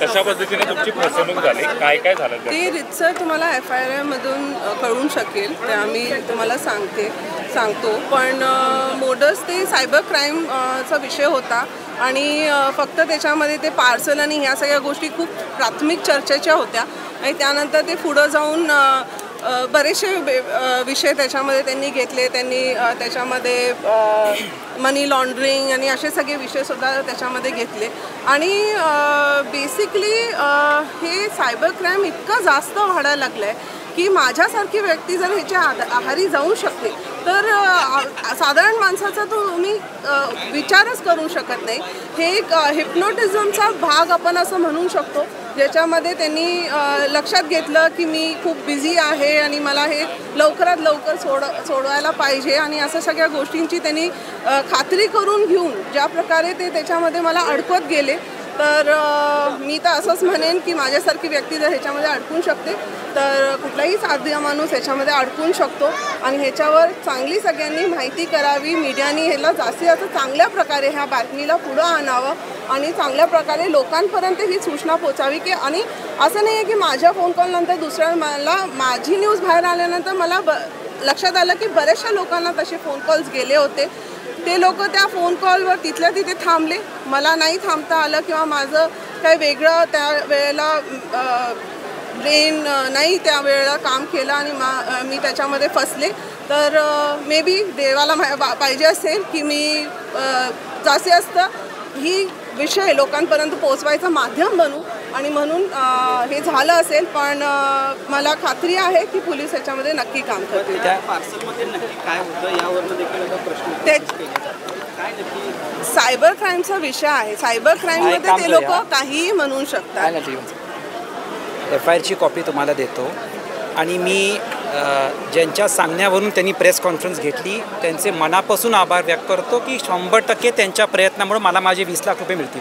कशा पद्धतीने तुमची फसवणूक झाली, काय काय झालं ते रितसर तुम्हाला FIR मधून कळून शकेल, ते आम्ही तुम्हाला सांगतो. पण मोडस ते सायबर क्राईमचा विषय होता आणि फक्त त्याच्यामध्ये ते पार्सल आणि ह्या सगळ्या गोष्टी खूप प्राथमिक चर्चेच्या होत्या आणि त्यानंतर ते पुढं जाऊन बरेचसे विषय त्याच्यामध्ये त्यांनी घेतले. त्यांनी त्याच्यामध्ये मनी लॉन्ड्रिंग आणि असे सगळे विषयसुद्धा त्याच्यामध्ये घेतले आणि बेसिकली हे सायबर क्राईम इतकं जास्त वाढायला लागलं आहे की माझ्यासारखी व्यक्ती जर ह्याच्या आहारी जाऊ शकते तर साधारण माणसाचा तुम्ही विचारच करू शकत नाही. हे एक हिप्नोटिझमचा भाग आपण असं म्हणू शकतो, ज्याच्यामध्ये त्यांनी लक्षात घेतलं की मी खूप बिझी आहे आणि मला हे लवकरात लवकर सोडवायला पाहिजे आणि असं सगळ्या गोष्टींची त्यांनी खात्री करून घेऊन ज्या प्रकारे ते त्याच्यामध्ये मला अडकवत गेले, तर मी तर असंच म्हणेन की माझ्यासारखी व्यक्ती जर ह्याच्यामध्ये अडकून शकते तर कुठलाही साध्य माणूस ह्याच्यामध्ये अडकून शकतो आणि ह्याच्यावर चांगली सगळ्यांनी माहिती करावी. मीडियानी ह्याला जास्तीत जास्त चांगल्या प्रकारे ह्या बातमीला पुढं आणावं आणि चांगल्या प्रकारे लोकांपर्यंत ही सूचना पोचावी की आणि असं नाही आहे की माझ्या फोन कॉलनंतर दुसऱ्या मला माझी न्यूज बाहेर आल्यानंतर मला लक्षात आलं की बऱ्याचशा लोकांना तसे फोन कॉल्स गेले होते. ते लोक त्या फोन कॉलवर तिथल्या तिथे थांबले, मला नाही थांबता आलं किंवा माझं काही वेगळं त्या वेळेला ब्रेन नाही त्यावेळेला काम केलं आणि मी त्याच्यामध्ये फसले. तर मे बी देवाला पाहिजे असेल की मी जास्तीत जास्त ही विषय लोकांपर्यंत पोचवायचं माध्यम बनू आणि म्हणून हे झालं असेल. पण मला खात्री आहे की पोलीस ह्याच्यामध्ये नक्की काम करतील. त्या पार्सलमध्ये नक्की काय होतं यावरनं देखील प्रश्न सायबर क्राईमचा विषय आहे. सायबर क्राईममध्ये ते लोक काहीही म्हणू शकतात. FIRची कॉपी तुम्हाला देतो आणि मी ज्यांच्या सांगण्यावरून त्यांनी प्रेस कॉन्फरन्स घेतली त्यांचे मनापासून आभार व्यक्त करतो की 100% त्यांच्या प्रयत्नामुळे मला माझे 20 लाख रुपये मिळतील.